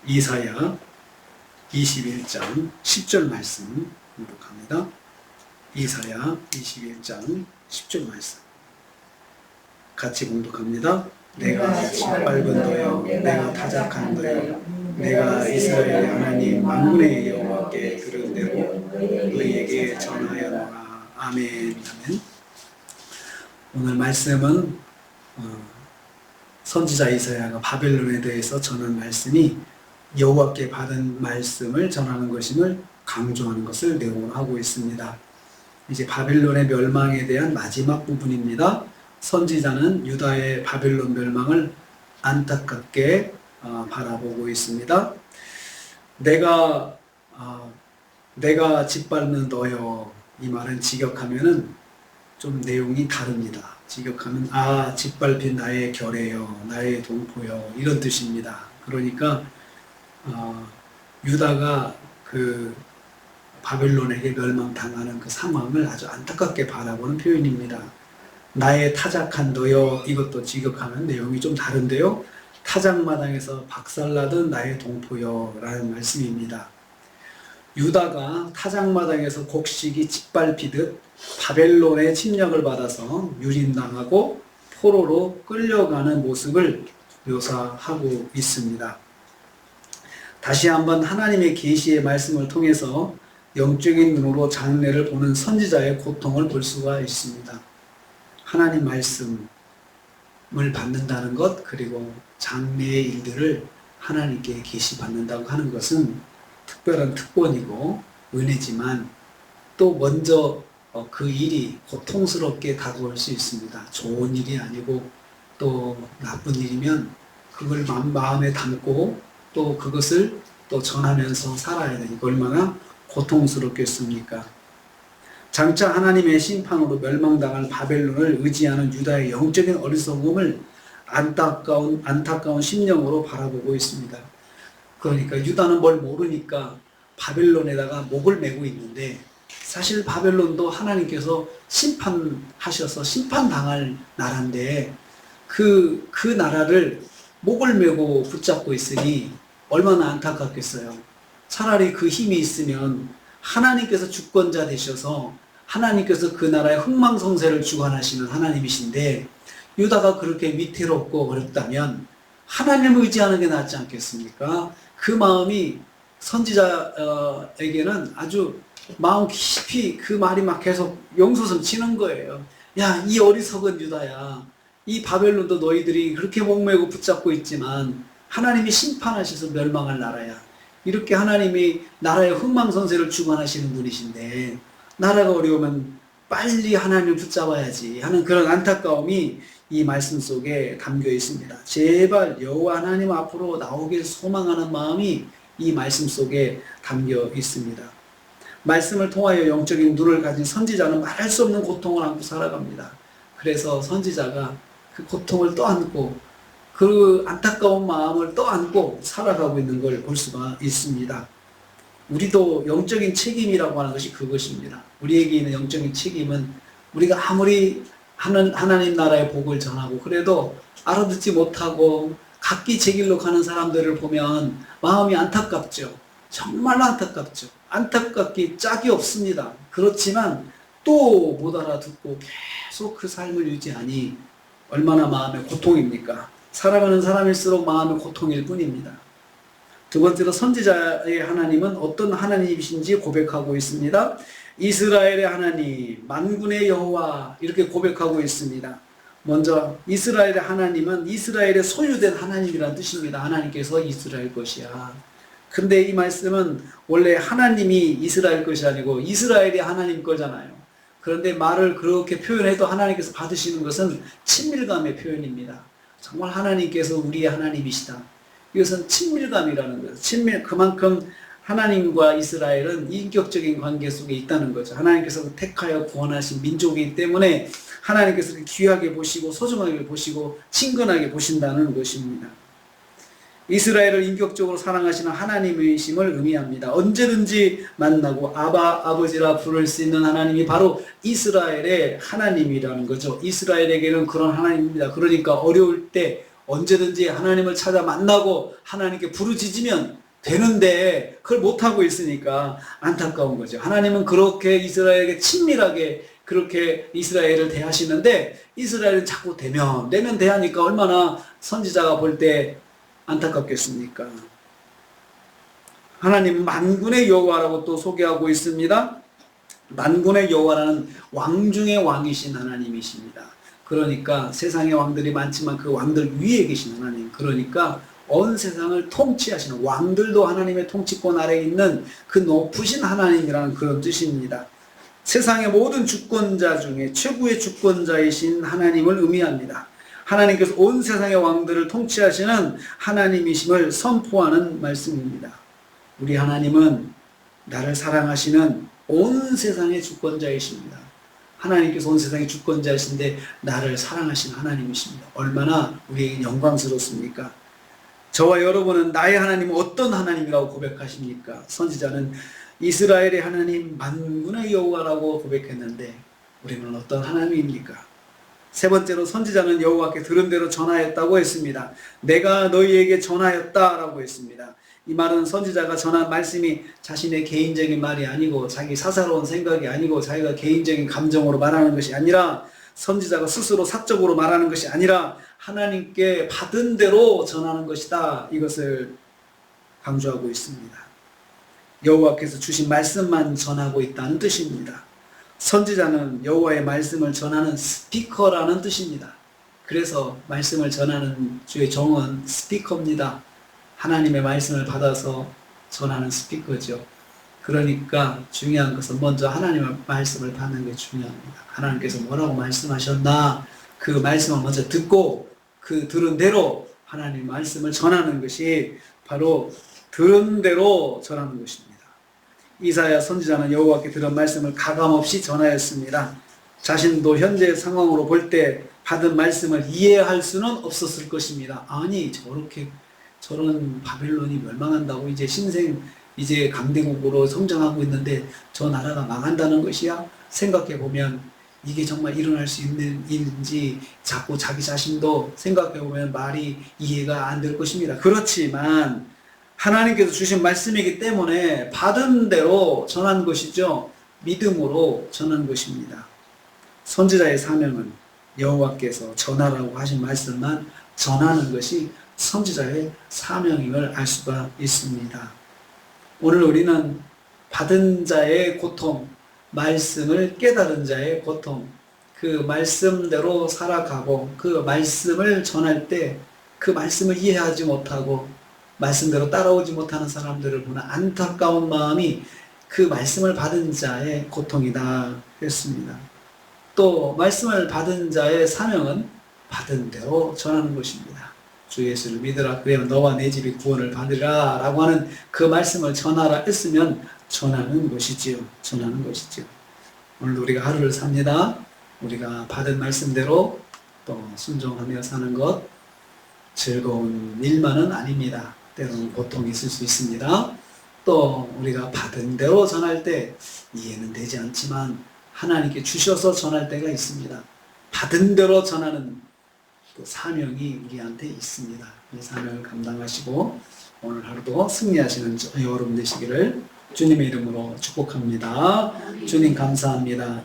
이사야 21장 10절 말씀 공독합니다. 이사야 21장 10절 말씀 같이 공독합니다. 내가 짓밟은 너여, 내가 타작한 너여, 내가 이스라엘의 하나님 만군의 여호와께 들은 대로 너희에게 전하였노라. 아멘. 아멘. 오늘 말씀은 선지자 이사야가 바벨론에 대해서 전한 말씀이 여호와께 받은 말씀을 전하는 것임을 강조하는 것을 내용으로 하고 있습니다. 이제 바벨론의 멸망에 대한 마지막 부분입니다. 선지자는 유다의 바벨론 멸망을 안타깝게 바라보고 있습니다. 내가 짓밟는 너여, 이 말은 직역하면은 좀 내용이 다릅니다. 직역하면 짓밟힌 나의 결애여, 나의 동포여, 이런 뜻입니다. 그러니까 유다가 그 바벨론에게 멸망당하는 그 상황을 아주 안타깝게 바라보는 표현입니다. 나의 타작한 너여, 이것도 직역하면 내용이 좀 다른데요. 타작마당에서 박살나던 나의 동포여 라는 말씀입니다. 유다가 타작마당에서 곡식이 짓밟히듯 바벨론의 침략을 받아서 유린당하고 포로로 끌려가는 모습을 묘사하고 있습니다. 다시 한번 하나님의 계시의 말씀을 통해서 영적인 눈으로 장래를 보는 선지자의 고통을 볼 수가 있습니다. 하나님 말씀을 받는다는 것, 그리고 장래의 일들을 하나님께 계시받는다고 하는 것은 특별한 특권이고 은혜지만 또 먼저 그 일이 고통스럽게 다가올 수 있습니다. 좋은 일이 아니고 또 나쁜 일이면 그걸 마음에 담고 또 그것을 또 전하면서 살아야 되니까 얼마나 고통스럽겠습니까? 장차 하나님의 심판으로 멸망당할 바벨론을 의지하는 유다의 영적인 어리석음을 안타까운 심령으로 바라보고 있습니다. 그러니까 유다는 뭘 모르니까 바벨론에다가 목을 메고 있는데, 사실 바벨론도 하나님께서 심판하셔서 심판당할 나라인데 그 나라를 목을 메고 붙잡고 있으니 얼마나 안타깝겠어요. 차라리 그 힘이 있으면 하나님께서 주권자 되셔서 하나님께서 그 나라의 흥망성쇠를 주관하시는 하나님이신데, 유다가 그렇게 위태롭고 어렵다면 하나님을 의지하는 게 낫지 않겠습니까? 그 마음이 선지자에게는 아주 마음 깊이 그 말이 막 계속 용솟음 치는 거예요. 야, 이 어리석은 유다야, 이 바벨론도 너희들이 그렇게 목매고 붙잡고 있지만 하나님이 심판하셔서 멸망할 나라야. 이렇게 하나님이 나라의 흥망성쇠를 주관하시는 분이신데 나라가 어려우면 빨리 하나님을 붙잡아야지 하는 그런 안타까움이 이 말씀 속에 담겨 있습니다. 제발 여호와 하나님 앞으로 나오길 소망하는 마음이 이 말씀 속에 담겨 있습니다. 말씀을 통하여 영적인 눈을 가진 선지자는 말할 수 없는 고통을 안고 살아갑니다. 그래서 선지자가 그 고통을 떠안고 그 안타까운 마음을 떠안고 살아가고 있는 걸 볼 수가 있습니다. 우리도 영적인 책임이라고 하는 것이 그것입니다. 우리에게 있는 영적인 책임은 우리가 아무리 하나님 나라의 복을 전하고 그래도 알아듣지 못하고 각기 제 길로 가는 사람들을 보면 마음이 안타깝죠. 정말 안타깝죠. 안타깝기 짝이 없습니다. 그렇지만 또 못 알아듣고 계속 그 삶을 유지하니 얼마나 마음의 고통입니까? 살아가는 사람일수록 마음의 고통일 뿐입니다. 두 번째로 선지자의 하나님은 어떤 하나님이신지 고백하고 있습니다. 이스라엘의 하나님, 만군의 여호와, 이렇게 고백하고 있습니다. 먼저 이스라엘의 하나님은 이스라엘의 소유된 하나님이라는 뜻입니다. 하나님께서 이스라엘 것이야. 근데 이 말씀은 원래 하나님이 이스라엘 것이 아니고 이스라엘이 하나님 거잖아요. 그런데 말을 그렇게 표현해도 하나님께서 받으시는 것은 친밀감의 표현입니다. 정말 하나님께서 우리의 하나님이시다. 이것은 친밀감이라는 거예요. 그만큼 하나님과 이스라엘은 인격적인 관계 속에 있다는 거죠. 하나님께서 택하여 구원하신 민족이기 때문에 하나님께서 귀하게 보시고 소중하게 보시고 친근하게 보신다는 것입니다. 이스라엘을 인격적으로 사랑하시는 하나님이심을 의미합니다. 언제든지 만나고 아버지라 부를 수 있는 하나님이 바로 이스라엘의 하나님이라는 거죠. 이스라엘에게는 그런 하나님입니다. 그러니까 어려울 때 언제든지 하나님을 찾아 만나고 하나님께 부르짖으면 되는데 그걸 못하고 있으니까 안타까운 거죠. 하나님은 그렇게 이스라엘에게 친밀하게 그렇게 이스라엘을 대하시는데 이스라엘은 자꾸 대면 대하니까 얼마나 선지자가 볼 때 안타깝겠습니까? 하나님 만군의 여호와라고 또 소개하고 있습니다. 만군의 여호와라는 왕 중의 왕이신 하나님이십니다. 그러니까 세상의 왕들이 많지만 그 왕들 위에 계신 하나님, 그러니까 온 세상을 통치하시는 왕들도 하나님의 통치권 아래에 있는 그 높으신 하나님이라는 그런 뜻입니다. 세상의 모든 주권자 중에 최고의 주권자이신 하나님을 의미합니다. 하나님께서 온 세상의 왕들을 통치하시는 하나님이심을 선포하는 말씀입니다. 우리 하나님은 나를 사랑하시는 온 세상의 주권자이십니다. 하나님께서 온 세상의 주권자이신데 나를 사랑하시는 하나님이십니다. 얼마나 우리에게 영광스럽습니까? 저와 여러분은 나의 하나님은 어떤 하나님이라고 고백하십니까? 선지자는 이스라엘의 하나님 만군의 여호와라고 고백했는데 우리는 어떤 하나님입니까? 세 번째로 선지자는 여호와께 들은 대로 전하였다고 했습니다. 내가 너희에게 전하였다라고 했습니다. 이 말은 선지자가 전한 말씀이 자신의 개인적인 말이 아니고 자기 사사로운 생각이 아니고 자기가 개인적인 감정으로 말하는 것이 아니라 선지자가 스스로 사적으로 말하는 것이 아니라 하나님께 받은 대로 전하는 것이다. 이것을 강조하고 있습니다. 여호와께서 주신 말씀만 전하고 있다는 뜻입니다. 선지자는 여호와의 말씀을 전하는 스피커라는 뜻입니다. 그래서 말씀을 전하는 주의 종은 스피커입니다. 하나님의 말씀을 받아서 전하는 스피커죠. 그러니까 중요한 것은 먼저 하나님의 말씀을 받는 게 중요합니다. 하나님께서 뭐라고 말씀하셨나 그 말씀을 먼저 듣고 그 들은 대로 하나님의 말씀을 전하는 것이 바로 들은 대로 전하는 것입니다. 이사야 선지자는 여호와께 들은 말씀을 가감없이 전하였습니다. 자신도 현재 상황으로 볼 때 받은 말씀을 이해할 수는 없었을 것입니다. 아니 저런 바벨론이 멸망한다고 이제 강대국으로 성장하고 있는데 저 나라가 망한다는 것이야? 생각해 보면 이게 정말 일어날 수 있는 일인지 자꾸 자기 자신도 생각해 보면 말이 이해가 안 될 것입니다. 그렇지만 하나님께서 주신 말씀이기 때문에 받은 대로 전한 것이죠. 믿음으로 전한 것입니다. 선지자의 사명은 여호와께서 전하라고 하신 말씀만 전하는 것이 선지자의 사명임을 알 수가 있습니다. 오늘 우리는 받은 자의 고통, 말씀을 깨달은 자의 고통, 그 말씀대로 살아가고 그 말씀을 전할 때 그 말씀을 이해하지 못하고 말씀대로 따라오지 못하는 사람들을 보는 안타까운 마음이 그 말씀을 받은 자의 고통이다 했습니다. 또 말씀을 받은 자의 사명은 받은 대로 전하는 것입니다. 주 예수를 믿으라 그러면 너와 내 집이 구원을 받으라 라고 하는 그 말씀을 전하라 했으면 전하는 것이지요. 전하는 것이지요. 오늘 우리가 하루를 삽니다. 우리가 받은 말씀대로 또 순종하며 사는 것 즐거운 일만은 아닙니다. 때로는 고통이 있을 수 있습니다. 또 우리가 받은 대로 전할 때 이해는 되지 않지만 하나님께 주셔서 전할 때가 있습니다. 받은 대로 전하는 그 사명이 우리한테 있습니다. 이 사명을 감당하시고 오늘 하루도 승리하시는 여러분 되시기를 주님의 이름으로 축복합니다. 주님 감사합니다.